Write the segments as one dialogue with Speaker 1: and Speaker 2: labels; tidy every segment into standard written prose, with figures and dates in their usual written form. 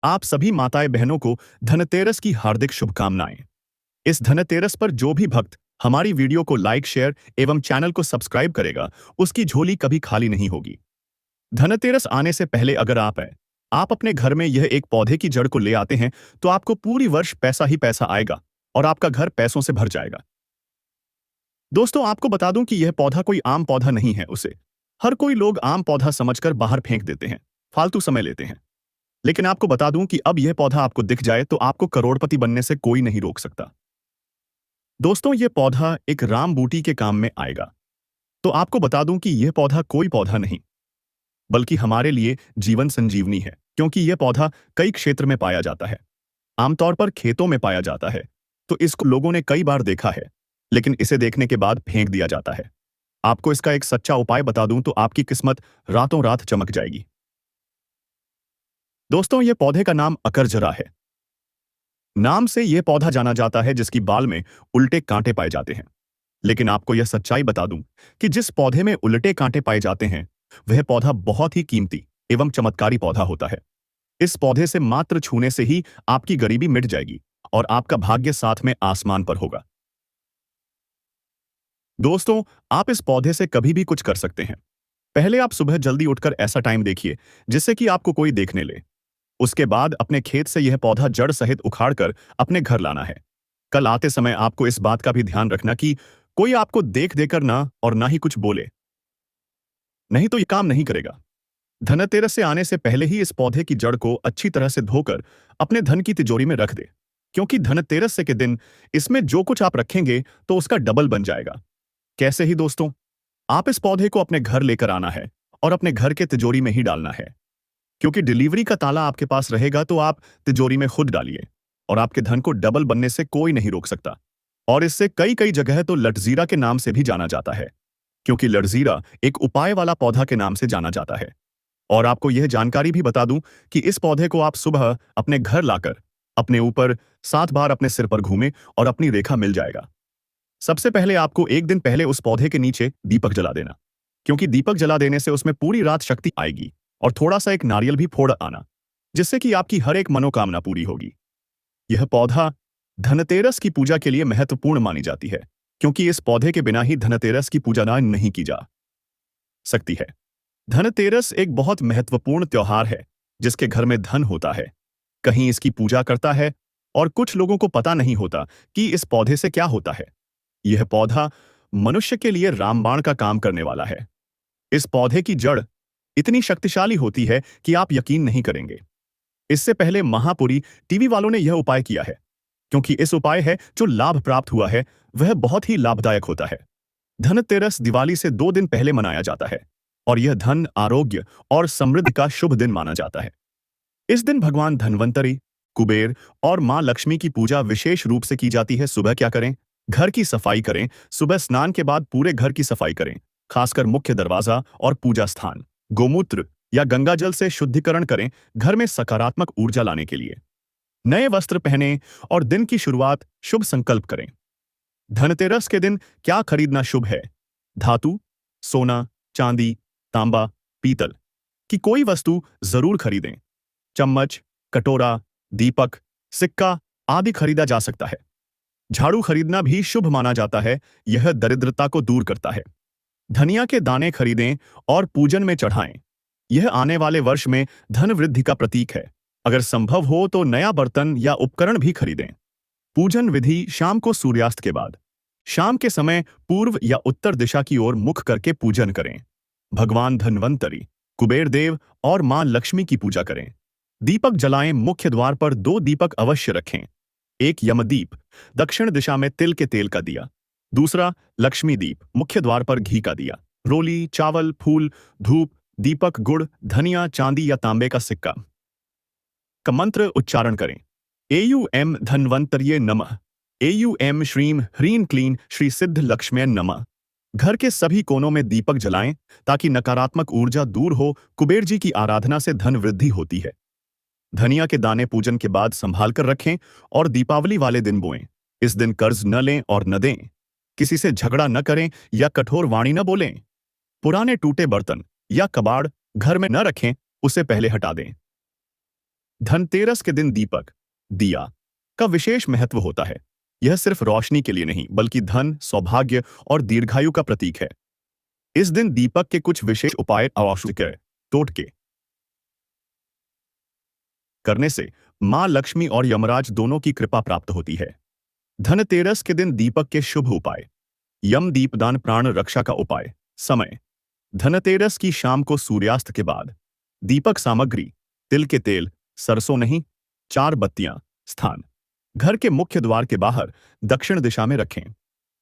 Speaker 1: आप सभी माताएं बहनों को धनतेरस की हार्दिक शुभकामनाएं। इस धनतेरस पर जो भी भक्त हमारी वीडियो को लाइक शेयर एवं चैनल को सब्सक्राइब करेगा, उसकी झोली कभी खाली नहीं होगी। धनतेरस आने से पहले अगर आप अपने घर में यह एक पौधे की जड़ को ले आते हैं, तो आपको पूरी वर्ष पैसा ही पैसा आएगा और आपका घर पैसों से भर जाएगा। दोस्तों, आपको बता दूं कि यह पौधा कोई आम पौधा नहीं है। उसे हर कोई लोग आम पौधा समझकर बाहर फेंक देते हैं, फालतू समय लेते हैं। लेकिन आपको बता दूं कि अब यह पौधा आपको दिख जाए तो आपको करोड़पति बनने से कोई नहीं रोक सकता। दोस्तों, यह पौधा एक राम बूटी के काम में आएगा। तो आपको बता दूं कि यह पौधा कोई पौधा नहीं, बल्कि हमारे लिए जीवन संजीवनी है, क्योंकि यह पौधा कई क्षेत्र में पाया जाता है। आमतौर पर खेतों में पाया जाता है, तो इसको लोगों ने कई बार देखा है, लेकिन इसे देखने के बाद फेंक दिया जाता है। आपको इसका एक सच्चा उपाय बता दूं तो आपकी किस्मत रातों रात चमक जाएगी। दोस्तों, यह पौधे का नाम अकरजरा है। नाम से यह पौधा जाना जाता है जिसकी बाल में उल्टे कांटे पाए जाते हैं। लेकिन आपको यह सच्चाई बता दूं कि जिस पौधे में उल्टे कांटे पाए जाते हैं, वह पौधा बहुत ही कीमती एवं चमत्कारी पौधा होता है। इस पौधे से मात्र छूने से ही आपकी गरीबी मिट जाएगी और आपका भाग्य साथ में आसमान पर होगा। दोस्तों, आप इस पौधे से कभी भी कुछ कर सकते हैं। पहले आप सुबह जल्दी उठकर ऐसा टाइम देखिए जिससे कि आपको कोई देखने ले। उसके बाद अपने खेत से यह पौधा जड़ सहित उखाड़कर अपने घर लाना है। कल आते समय आपको इस बात का भी ध्यान रखना कि कोई आपको देख देकर ना और ना ही कुछ बोले, नहीं तो ये काम नहीं करेगा। धनतेरस से आने से पहले ही इस पौधे की जड़ को अच्छी तरह से धोकर अपने धन की तिजोरी में रख दे, क्योंकि धनतेरस से के दिन इसमें जो कुछ आप रखेंगे तो उसका डबल बन जाएगा। कैसे ही दोस्तों, आप इस पौधे को अपने घर लेकर आना है और अपने घर के तिजोरी में ही डालना है, क्योंकि डिलीवरी का ताला आपके पास रहेगा तो आप तिजोरी में खुद डालिए और आपके धन को डबल बनने से कोई नहीं रोक सकता। और इससे कई कई जगह तो लटजीरा के नाम से भी जाना जाता है, क्योंकि लटजीरा एक उपाय वाला पौधा के नाम से जाना जाता है। और आपको यह जानकारी भी बता दूं कि इस पौधे को आप सुबह अपने घर लाकर अपने ऊपर 7 बार अपने सिर पर घूमें और अपनी रेखा मिल जाएगा। सबसे पहले आपको एक दिन पहले उस पौधे के नीचे दीपक जला देना, क्योंकि दीपक जला देने से उसमें पूरी रात शक्ति आएगी। और थोड़ा सा एक नारियल भी फोड़ आना, जिससे कि आपकी हर एक मनोकामना पूरी होगी। यह पौधा धनतेरस की पूजा के लिए महत्वपूर्ण मानी जाती है, क्योंकि इस पौधे के बिना ही धनतेरस की पूजा नहीं की जा सकती है। धनतेरस एक बहुत महत्वपूर्ण त्योहार है जिसके घर में धन होता है, कहीं इसकी पूजा करता है, और कुछ लोगों को पता नहीं होता कि इस पौधे से क्या होता है। यह पौधा मनुष्य के लिए रामबाण का काम करने वाला है। इस पौधे की जड़ इतनी शक्तिशाली होती है कि आप यकीन नहीं करेंगे। इससे पहले महापुरी टीवी वालों ने यह उपाय किया है, क्योंकि इस उपाय है जो लाभ प्राप्त हुआ है वह बहुत ही लाभदायक होता है। धनतेरस दिवाली से 2 दिन पहले मनाया जाता है और यह धन, आरोग्य और समृद्धि का शुभ दिन माना जाता है। इस दिन भगवान धन्वंतरी, कुबेर और मां लक्ष्मी की पूजा विशेष रूप से की जाती है। सुबह क्या करें? घर की सफाई करें। सुबह स्नान के बाद पूरे घर की सफाई करें, खासकर मुख्य दरवाजा और पूजा स्थान। गोमूत्र या गंगा जल से शुद्धिकरण करें, घर में सकारात्मक ऊर्जा लाने के लिए। नए वस्त्र पहनें और दिन की शुरुआत शुभ संकल्प करें। धनतेरस के दिन क्या खरीदना शुभ है? धातु, सोना, चांदी, तांबा, पीतल की कोई वस्तु जरूर खरीदें। चम्मच, कटोरा, दीपक, सिक्का आदि खरीदा जा सकता है। झाड़ू खरीदना भी शुभ माना जाता है, यह दरिद्रता को दूर करता है। धनिया के दाने खरीदें और पूजन में चढ़ाएं। यह आने वाले वर्ष में धन वृद्धि का प्रतीक है। अगर संभव हो तो नया बर्तन या उपकरण भी खरीदें। पूजन विधि शाम को सूर्यास्त के बाद, शाम के समय पूर्व या उत्तर दिशा की ओर मुख करके पूजन करें। भगवान धन्वंतरी, कुबेर देव और मां लक्ष्मी की पूजा करें। दीपक जलाएं। मुख्य द्वार पर 2 दीपक अवश्य रखें। एक यमदीप, दक्षिण दिशा में तिल के तेल का दिया। दूसरा लक्ष्मी दीप, मुख्य द्वार पर घी का दिया। रोली, चावल, फूल, धूप, दीपक, गुड़, धनिया, चांदी या तांबे का सिक्का का मंत्र उच्चारण करें। एयुएम धन्वंतर्ये नमः। एयुएम श्रीम ह्रीं क्लीं श्री सिद्ध लक्ष्म्यै नमः। घर के सभी कोनों में दीपक जलाएं ताकि नकारात्मक ऊर्जा दूर हो। कुबेर जी की आराधना से धन वृद्धि होती है। धनिया के दाने पूजन के बाद संभाल कर रखें और दीपावली वाले दिन बोएं। इस दिन कर्ज न लें और न दें। किसी से झगड़ा न करें या कठोर वाणी न बोलें। पुराने टूटे बर्तन या कबाड़ घर में न रखें, उसे पहले हटा दें। धनतेरस के दिन दीपक, दिया का विशेष महत्व होता है। यह सिर्फ रोशनी के लिए नहीं बल्कि धन, सौभाग्य और दीर्घायु का प्रतीक है। इस दिन दीपक के कुछ विशेष उपाय आवश्यक टोटके करने से मां लक्ष्मी और यमराज दोनों की कृपा प्राप्त होती है। धनतेरस के दिन दीपक के शुभ उपाय। यम दीपदान प्राण रक्षा का उपाय। समय धनतेरस की शाम को सूर्यास्त के बाद। दीपक सामग्री तिल के तेल, सरसों नहीं, 4 बत्तियां। स्थान घर के मुख्य द्वार के बाहर दक्षिण दिशा में रखें।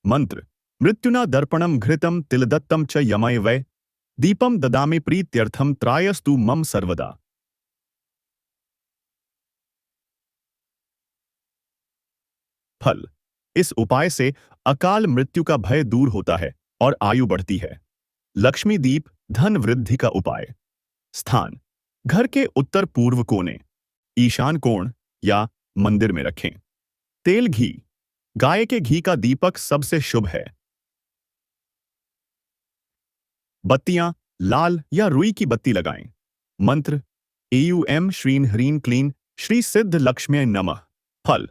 Speaker 1: मंत्र मृत्युना दर्पणम घृतम तिलदत्तम च यमय वै दीपम ददामि प्रीत्यर्थम त्रायस्तु मम सर्वदा। फल इस उपाय से अकाल मृत्यु का भय दूर होता है और आयु बढ़ती है। लक्ष्मी दीप धन वृद्धि का उपाय। स्थान घर के उत्तर पूर्व कोने, ईशान कोण या मंदिर में रखें। तेल घी गाय के घी का दीपक सबसे शुभ है। बत्तियां लाल या रुई की बत्ती लगाएं। मंत्र एयुएम श्रीं ह्रीं क्लीं श्री सिद्ध लक्ष्म्यै नमः। फल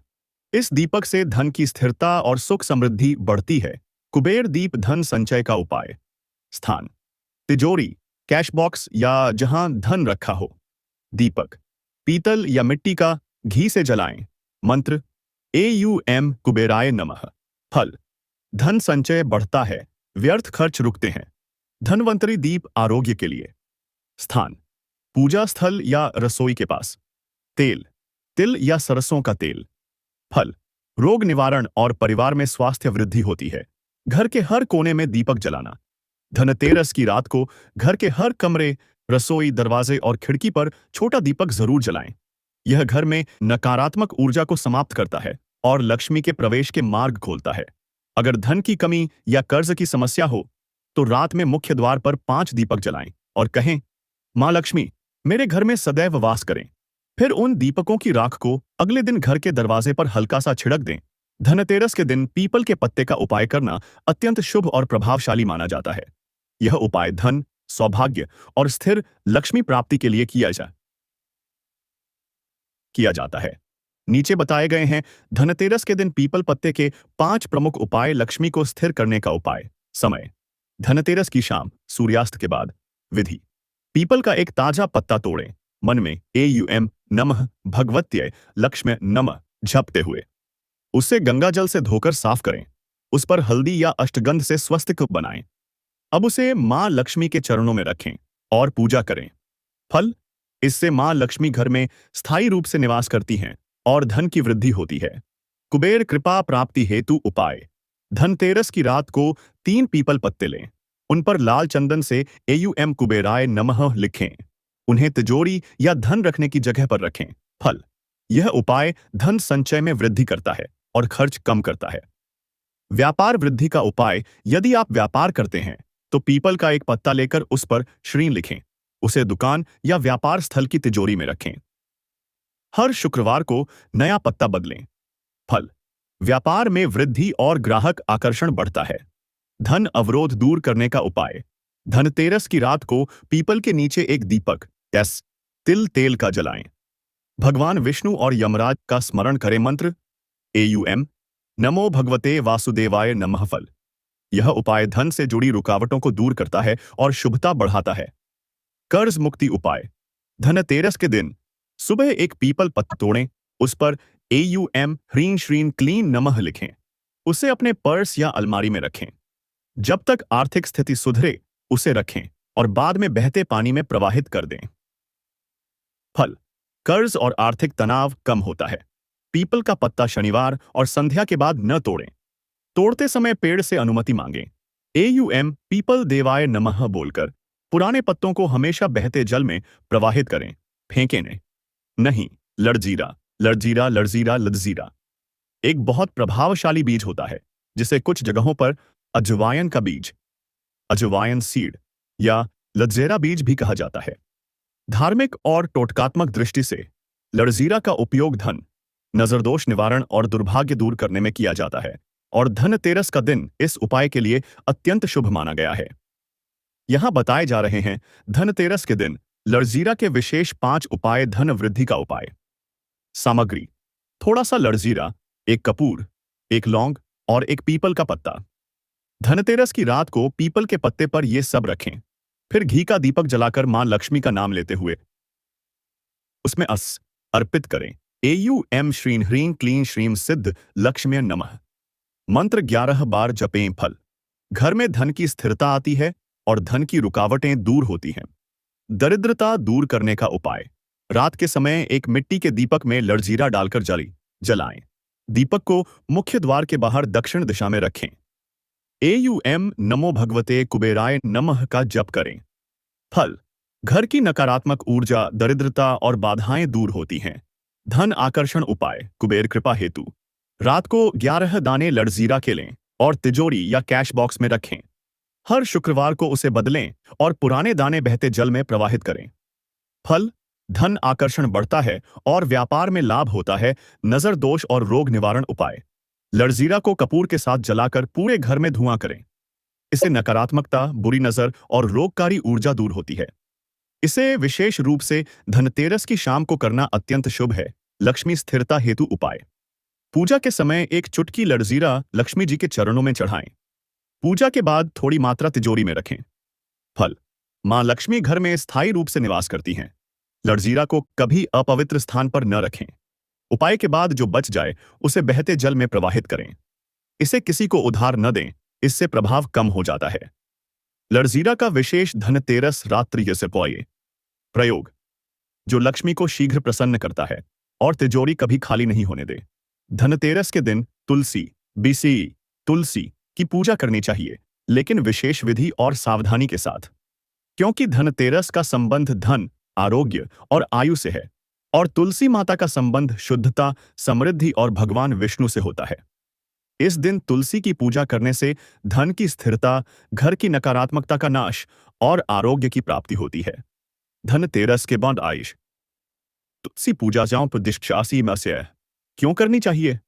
Speaker 1: इस दीपक से धन की स्थिरता और सुख समृद्धि बढ़ती है। कुबेर दीप धन संचय का उपाय। स्थान तिजोरी, कैश बॉक्स या जहां धन रखा हो। दीपक पीतल या मिट्टी का, घी से जलाएं। मंत्र एयुएम कुबेराय नमः। फल धन संचय बढ़ता है, व्यर्थ खर्च रुकते हैं। धनवंतरी दीप आरोग्य के लिए। स्थान पूजा स्थल या रसोई के पास। तेल तिल या सरसों का तेल। फल रोग निवारण और परिवार में स्वास्थ्य वृद्धि होती है। घर के हर कोने में दीपक जलाना। धनतेरस की रात को घर के हर कमरे, रसोई, दरवाजे और खिड़की पर छोटा दीपक जरूर जलाएं। यह घर में नकारात्मक ऊर्जा को समाप्त करता है और लक्ष्मी के प्रवेश के मार्ग खोलता है। अगर धन की कमी या कर्ज की समस्या हो तो रात में मुख्य द्वार पर 5 दीपक जलाएं और कहें, मां लक्ष्मी मेरे घर में सदैव वास करें। फिर उन दीपकों की राख को अगले दिन घर के दरवाजे पर हल्का सा छिड़क दें। धनतेरस के दिन पीपल के पत्ते का उपाय करना अत्यंत शुभ और प्रभावशाली माना जाता है। यह उपाय धन, सौभाग्य और स्थिर लक्ष्मी प्राप्ति के लिए किया जाता है। नीचे बताए गए हैं धनतेरस के दिन पीपल पत्ते के 5 प्रमुख उपाय लक्ष्मी को स्थिर करने का उपाय। समय धनतेरस की शाम, सूर्यास्त के बाद। विधि पीपल का एक ताजा पत्ता तोड़ें। मन में एयुएम नमः भगवत्यै लक्ष्म्यै नमः जपते हुए उसे गंगा जल से धोकर साफ करें। उस पर हल्दी या अष्टगंध से स्वस्तिक बनाएं। अब उसे मां लक्ष्मी के चरणों में रखें और पूजा करें। फल इससे मां लक्ष्मी घर में स्थायी रूप से निवास करती हैं और धन की वृद्धि होती है। कुबेर कृपा प्राप्ति हेतु उपाय। धनतेरस की रात को 3 पीपल पत्ते लें। उन पर लाल चंदन से एयुएम कुबेराय नमः लिखें। उन्हें तिजोरी या धन रखने की जगह पर रखें। फल यह उपाय धन संचय में वृद्धि करता है और खर्च कम करता है। व्यापार वृद्धि का उपाय। यदि आप व्यापार करते हैं तो पीपल का एक पत्ता लेकर उस पर श्रीं लिखें। उसे दुकान या व्यापार स्थल की तिजोरी में रखें। हर शुक्रवार को नया पत्ता बदलें। फल व्यापार में वृद्धि और ग्राहक आकर्षण बढ़ता है। धन अवरोध दूर करने का उपाय। धनतेरस की रात को पीपल के नीचे एक दीपक तिल तेल का जलाएं। भगवान विष्णु और यमराज का स्मरण करें। मंत्र एयुएम नमो भगवते वासुदेवाय नमः। फल यह उपाय धन से जुड़ी रुकावटों को दूर करता है और शुभता बढ़ाता है। कर्ज मुक्ति उपाय। धनतेरस के दिन सुबह एक पीपल पत्ता तोड़ें। उस पर एयुएम ह्रीं श्रीं क्लीं नमः लिखें। उसे अपने पर्स या अलमारी में रखें। जब तक आर्थिक स्थिति सुधरे उसे रखें और बाद में बहते पानी में प्रवाहित कर दें। फल कर्ज और आर्थिक तनाव कम होता है। पीपल का पत्ता शनिवार और संध्या के बाद न तोड़ें। तोड़ते समय पेड़ से अनुमति मांगें। एयुएम पीपल देवाय नमः बोलकर पुराने पत्तों को हमेशा बहते जल में प्रवाहित करें, फेंकें नहीं। लड़जीरा लड़जीरा लड़जीरा लदजीरा एक बहुत प्रभावशाली बीज होता है जिसे कुछ जगहों पर अजवायन का बीज, अजवायन सीड या लदजेरा बीज भी कहा जाता है। धार्मिक और टोटकात्मक दृष्टि से लड़जीरा का उपयोग धन, नजरदोष निवारण और दुर्भाग्य दूर करने में किया जाता है और धनतेरस का दिन इस उपाय के लिए अत्यंत शुभ माना गया है। यहां बताए जा रहे हैं धनतेरस के दिन लड़जीरा के विशेष 5 उपाय। धन वृद्धि का उपाय। सामग्री: थोड़ा सा लड़जीरा, एक कपूर, एक लौंग और एक पीपल का पत्ता। धनतेरस की रात को पीपल के पत्ते पर ये सब रखें। फिर घी का दीपक जलाकर मां लक्ष्मी का नाम लेते हुए उसमें अर्पित करें। एयू श्रीं ह्रीं क्लीं श्रीं सिद्ध लक्ष्म्यै नमः मंत्र 11 बार जपें। फल: घर में धन की स्थिरता आती है और धन की रुकावटें दूर होती हैं। दरिद्रता दूर करने का उपाय: रात के समय एक मिट्टी के दीपक में लड़जीरा डालकर जलाएं। दीपक को मुख्य द्वार के बाहर दक्षिण दिशा में रखें। नमो भगवते कुबेराय नमः का जप करें। फल: घर की नकारात्मक ऊर्जा, दरिद्रता और बाधाएं दूर होती हैं। धन आकर्षण उपाय: कुबेर कृपा हेतु रात को 11 दाने लड़जीरा के लें और तिजोरी या कैश बॉक्स में रखें। हर शुक्रवार को उसे बदलें और पुराने दाने बहते जल में प्रवाहित करें। फल: धन आकर्षण बढ़ता है और व्यापार में लाभ होता है। नजर दोष और रोग निवारण उपाय: लड़जीरा को कपूर के साथ जलाकर पूरे घर में धुआं करें। इससे नकारात्मकता, बुरी नजर और रोगकारी ऊर्जा दूर होती है। इसे विशेष रूप से धनतेरस की शाम को करना अत्यंत शुभ है। लक्ष्मी स्थिरता हेतु उपाय: पूजा के समय एक चुटकी लड़जीरा लक्ष्मी जी के चरणों में चढ़ाएं। पूजा के बाद थोड़ी मात्रा तिजोरी में रखें। फल: मां लक्ष्मी घर में स्थायी रूप से निवास करती हैं। लड़जीरा को कभी अपवित्र स्थान पर न रखें। उपाय के बाद जो बच जाए उसे बहते जल में प्रवाहित करें। इसे किसी को उधार न दें, इससे प्रभाव कम हो जाता है। लड़जीरा का विशेष धनतेरस रात्रि से प्रयोग जो लक्ष्मी को शीघ्र प्रसन्न करता है और तिजोरी कभी खाली नहीं होने दे। धनतेरस के दिन तुलसी की पूजा करनी चाहिए, लेकिन विशेष विधि और सावधानी के साथ, क्योंकि धनतेरस का संबंध धन, आरोग्य और आयु से है और तुलसी माता का संबंध शुद्धता, समृद्धि और भगवान विष्णु से होता है। इस दिन तुलसी की पूजा करने से धन की स्थिरता, घर की नकारात्मकता का नाश और आरोग्य की प्राप्ति होती है। धनतेरस के बाद आयुष तुलसी पूजा दिशासी में से क्यों करनी चाहिए?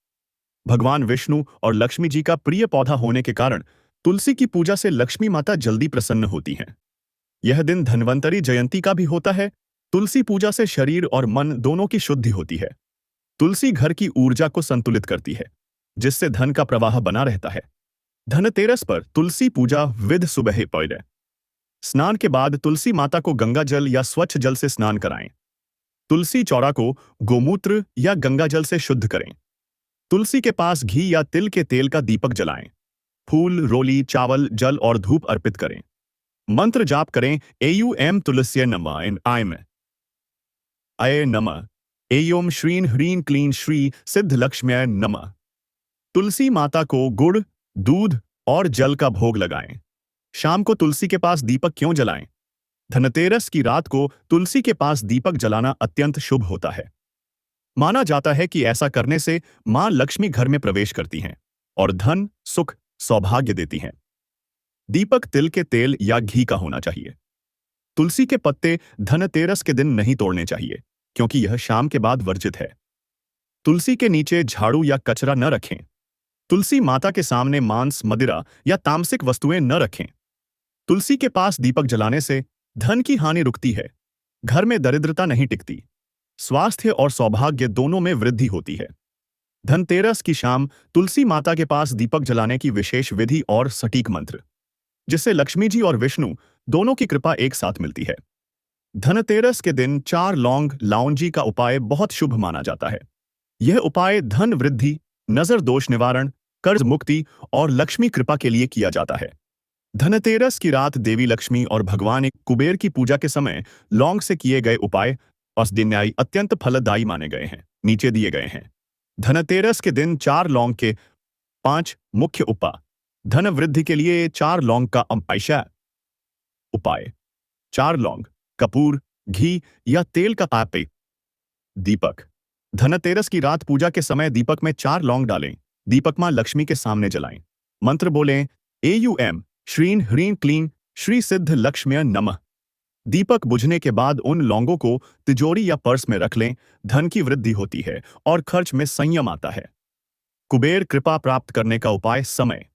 Speaker 1: भगवान विष्णु और लक्ष्मी जी का प्रिय पौधा होने के कारण तुलसी की पूजा से लक्ष्मी माता जल्दी प्रसन्न होती हैं। यह दिन धन्वंतरी जयंती का भी होता है। तुलसी पूजा से शरीर और मन दोनों की शुद्धि होती है। तुलसी घर की ऊर्जा को संतुलित करती है, जिससे धन का प्रवाह बना रहता है। धनतेरस पर तुलसी पूजा विधि: सुबह पहले स्नान के बाद तुलसी माता को गंगा जल या स्वच्छ जल से स्नान कराएं। तुलसी चौरा को गोमूत्र या गंगा जल से शुद्ध करें। तुलसी के पास घी या तिल के तेल का दीपक जलाएं। फूल, रोली, चावल, जल और धूप अर्पित करें। मंत्र जाप करें। तुलस्यै नमः आय नमः। एयोम श्रीं ह्रीं क्लीं श्री सिद्ध लक्ष्म्यै नमः। तुलसी माता को गुड़, दूध और जल का भोग लगाएं। शाम को तुलसी के पास दीपक क्यों जलाएं? धनतेरस की रात को तुलसी के पास दीपक जलाना अत्यंत शुभ होता है। माना जाता है कि ऐसा करने से मां लक्ष्मी घर में प्रवेश करती हैं और धन, सुख, सौभाग्य देती हैं। दीपक तिल के तेल या घी का होना चाहिए। तुलसी के पत्ते धनतेरस के दिन नहीं तोड़ने चाहिए, क्योंकि यह शाम के बाद वर्जित है। तुलसी के नीचे झाड़ू या कचरा न रखें। तुलसी माता के सामने मांस, मदिरा या तामसिक वस्तुएं न रखें। तुलसी के पास दीपक जलाने से धन की हानि रुकती है, घर में दरिद्रता नहीं टिकती, स्वास्थ्य और सौभाग्य दोनों में वृद्धि होती है। धनतेरस की शाम तुलसी माता के पास दीपक जलाने की विशेष विधि और सटीक मंत्र, जिससे लक्ष्मी जी और विष्णु दोनों की कृपा एक साथ मिलती है। धनतेरस के दिन 4 लौंग लाउंजी का उपाय बहुत शुभ माना जाता है। यह उपाय धन वृद्धि, नजर दोष निवारण, कर्ज मुक्ति और लक्ष्मी कृपा के लिए किया जाता है। धनतेरस की रात देवी लक्ष्मी और भगवान कुबेर की पूजा के समय लौंग से किए गए उपाय औषधिन्यायी अत्यंत फलदायी माने गए हैं। नीचे दिए गए हैं। धनतेरस के दिन 4 लौंग के 5 मुख्य उपाय। धन वृद्धि के लिए 4 लौंग का उपाय: 4 लौंग, कपूर, घी या तेल का पापे। दीपक: धनतेरस की रात पूजा के समय दीपक में 4 लौंग डालें। दीपक मां लक्ष्मी के सामने जलाएं। मंत्र बोलें। श्रीं ह्रीं क्लीं श्री सिद्ध लक्ष्म्यै नमः। दीपक बुझने के बाद उन लौंगों को तिजोरी या पर्स में रख लें। धन की वृद्धि होती है और खर्च में संयम आता है। कुबेर कृपा प्राप्त करने का उपाय: समय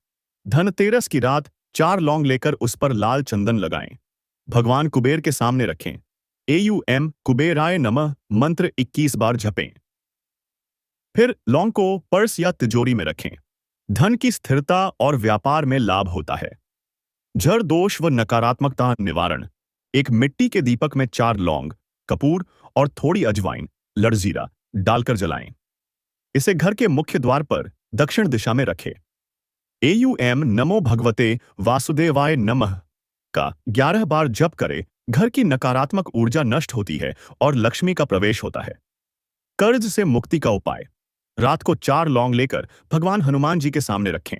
Speaker 1: धनतेरस की रात 4 लौंग लेकर उस पर लाल चंदन लगाएं। भगवान कुबेर के सामने रखें। कुबेराय नमः मंत्र 21 बार जपें। फिर लौंग को पर्स या तिजोरी में रखें। धन की स्थिरता और व्यापार में लाभ होता है। जड़ दोष व नकारात्मकता निवारण। एक मिट्टी के दीपक में 4 लौंग, कपूर और थोड़ी अजवाइन, लड़जीरा डालकर जलाएं। इसे घर के मुख्य द्वार पर दक्षिण दिशा में रखें। एयूएम नमो भगवते वासुदेवाय नमः का 11 बार जप करें। घर की नकारात्मक ऊर्जा नष्ट होती है और लक्ष्मी का प्रवेश होता है। कर्ज से मुक्ति का उपाय। रात को 4 लौंग लेकर भगवान हनुमान जी के सामने रखें।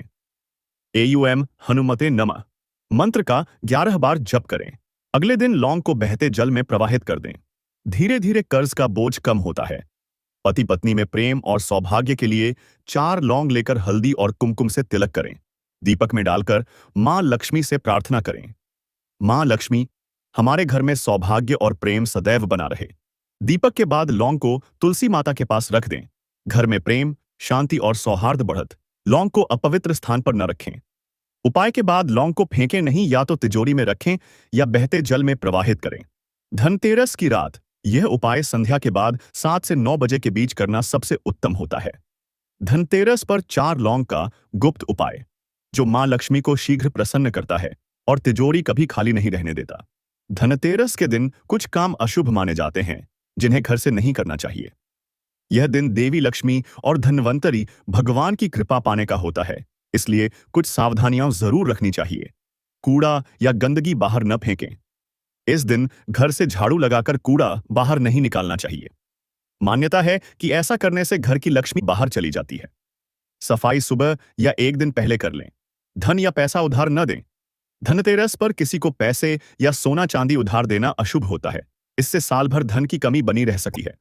Speaker 1: एयूएम हनुमते नमः मंत्र का 11 बार जप करें। अगले दिन लौंग को बहते जल में प्रवाहित कर दें। धीरे धीरे कर्ज का बोझ कम होता है। पति पत्नी में प्रेम और सौभाग्य के लिए 4 लौंग लेकर हल्दी और कुमकुम से तिलक करें। दीपक में डालकर मां लक्ष्मी से प्रार्थना करें। मां लक्ष्मी, हमारे घर में सौभाग्य और प्रेम सदैव बना रहे। दीपक के बाद लौंग को तुलसी माता के पास रख दें। घर में प्रेम, शांति और सौहार्द बढ़त। लौंग को अपवित्र स्थान पर न रखें। उपाय के बाद लौंग को फेंकें नहीं, या तो तिजोरी में रखें या बहते जल में प्रवाहित करें। धनतेरस की रात यह उपाय संध्या के बाद 7 से 9 बजे के बीच करना सबसे उत्तम होता है। धनतेरस पर 4 लौंग का गुप्त उपाय, जो मां लक्ष्मी को शीघ्र प्रसन्न करता है और तिजोरी कभी खाली नहीं रहने देता। धनतेरस के दिन कुछ काम अशुभ माने जाते हैं, जिन्हें घर से नहीं करना चाहिए। यह दिन देवी लक्ष्मी और धन्वंतरी भगवान की कृपा पाने का होता है, इसलिए कुछ सावधानियां जरूर रखनी चाहिए। कूड़ा या गंदगी बाहर न फेंकें। इस दिन घर से झाड़ू लगाकर कूड़ा बाहर नहीं निकालना चाहिए। मान्यता है कि ऐसा करने से घर की लक्ष्मी बाहर चली जाती है। सफाई सुबह या एक दिन पहले कर लें। धन या पैसा उधार न दें। धनतेरस पर किसी को पैसे या सोना चांदी उधार देना अशुभ होता है। इससे साल भर धन की कमी बनी रह सकती है।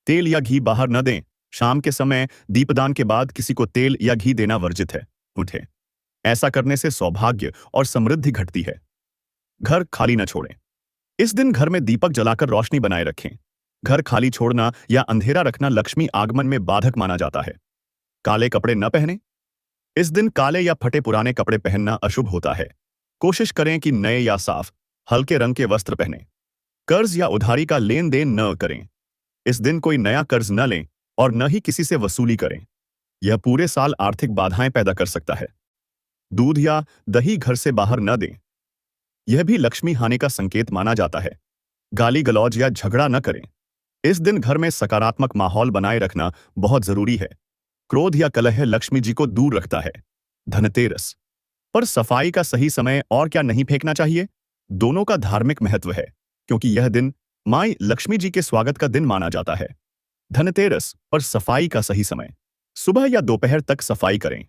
Speaker 1: तेल या घी बाहर न दें। शाम के समय दीपदान के बाद किसी को तेल या घी देना वर्जित है। उठे। ऐसा करने से सौभाग्य और समृद्धि घटती है। घर खाली न छोड़ें। इस दिन घर में दीपक जलाकर रोशनी बनाए रखें। घर खाली छोड़ना या अंधेरा रखना लक्ष्मी आगमन में बाधक माना जाता है। काले कपड़े न पहनें। इस दिन काले या फटे पुराने कपड़े पहनना अशुभ होता है। कोशिश करें कि नए या साफ, हल्के रंग के वस्त्र पहनें। कर्ज या उधारी का लेन देन न करें। इस दिन कोई नया कर्ज न लें और न ही किसी से वसूली करें। यह पूरे साल आर्थिक बाधाएं पैदा कर सकता है। दूध या दही घर से बाहर न दें। यह भी लक्ष्मी हानि का संकेत माना जाता है। गाली गलौज या झगड़ा न करें। इस दिन घर में सकारात्मक माहौल बनाए रखना बहुत जरूरी है। क्रोध या कलह लक्ष्मी जी को दूर रखता है। धनतेरस पर सफाई का सही समय और क्या नहीं फेंकना चाहिए? दोनों का धार्मिक महत्व है, क्योंकि यह दिन मां लक्ष्मी जी के स्वागत का दिन माना जाता है। धनतेरस पर सफाई का सही समय सुबह या दोपहर तक सफाई करें।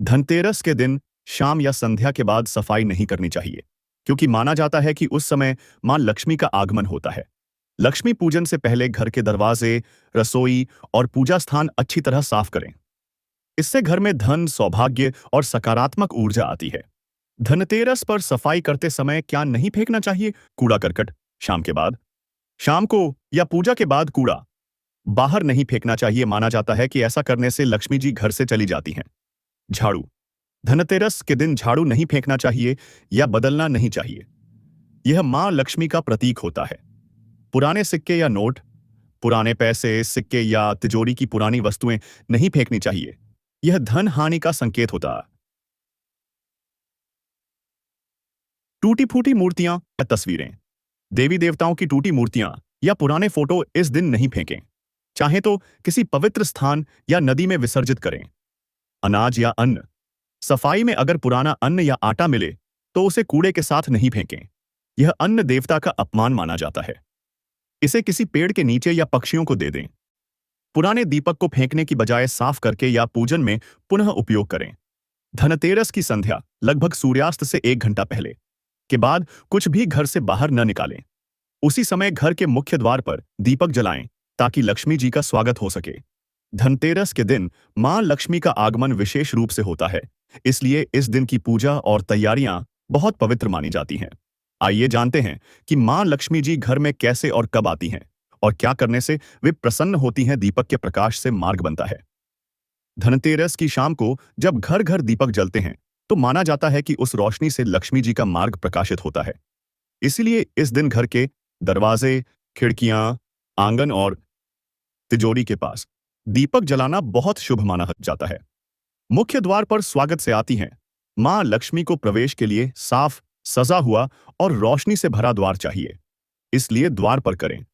Speaker 1: धनतेरस के दिन शाम या संध्या के बाद सफाई नहीं करनी चाहिए, क्योंकि माना जाता है कि उस समय मां लक्ष्मी का आगमन होता है। लक्ष्मी पूजन से पहले घर के दरवाजे, रसोई और पूजा स्थान अच्छी तरह साफ करें। इससे घर में धन, सौभाग्य और सकारात्मक ऊर्जा आती है। धनतेरस पर सफाई करते समय क्या नहीं फेंकना चाहिए? कूड़ा करकट शाम के बाद, शाम को या पूजा के बाद कूड़ा बाहर नहीं फेंकना चाहिए। माना जाता है कि ऐसा करने से लक्ष्मी जी घर से चली जाती हैं। झाड़ू। धनतेरस के दिन झाड़ू नहीं फेंकना चाहिए या बदलना नहीं चाहिए। यह मां लक्ष्मी का प्रतीक होता है। पुराने सिक्के या नोट, पुराने पैसे, सिक्के या तिजोरी की पुरानी वस्तुएं नहीं फेंकनी चाहिए। यह धन हानि का संकेत होता है। टूटी फूटी मूर्तियां या तस्वीरें। देवी देवताओं की टूटी मूर्तियां या पुराने फोटो इस दिन नहीं फेंकें। चाहे तो किसी पवित्र स्थान या नदी में विसर्जित करें। अनाज या अन्न। सफाई में अगर पुराना अन्न या आटा मिले तो उसे कूड़े के साथ नहीं फेंकें। यह अन्न देवता का अपमान माना जाता है। इसे किसी पेड़ के नीचे या पक्षियों को दे दें। पुराने दीपक को फेंकने की बजाय साफ करके या पूजन में पुनः उपयोग करें। धनतेरस की संध्या लगभग सूर्यास्त से 1 घंटा पहले के बाद कुछ भी घर से बाहर न निकालें। उसी समय घर के मुख्य द्वार पर दीपक जलाएं, ताकि लक्ष्मी जी का स्वागत हो सके। धनतेरस के दिन मां लक्ष्मी का आगमन विशेष रूप से होता है, इसलिए इस दिन की पूजा और तैयारियां बहुत पवित्र मानी जाती हैं। आइए जानते हैं कि मां लक्ष्मी जी घर में कैसे और कब आती हैं और क्या करने से वे प्रसन्न होती हैं। दीपक के प्रकाश से मार्ग बनता है। धनतेरस की शाम को जब घर घर दीपक जलते हैं तो माना जाता है कि उस रोशनी से लक्ष्मी जी का मार्ग प्रकाशित होता है। इसलिए इस दिन घर के दरवाजे, खिड़कियां, आंगन और तिजोरी के पास दीपक जलाना बहुत शुभ माना जाता है। मुख्य द्वार पर स्वागत से आती हैं। मां लक्ष्मी को प्रवेश के लिए साफ, सजा हुआ और रोशनी से भरा द्वार चाहिए। इसलिए द्वार पर करें।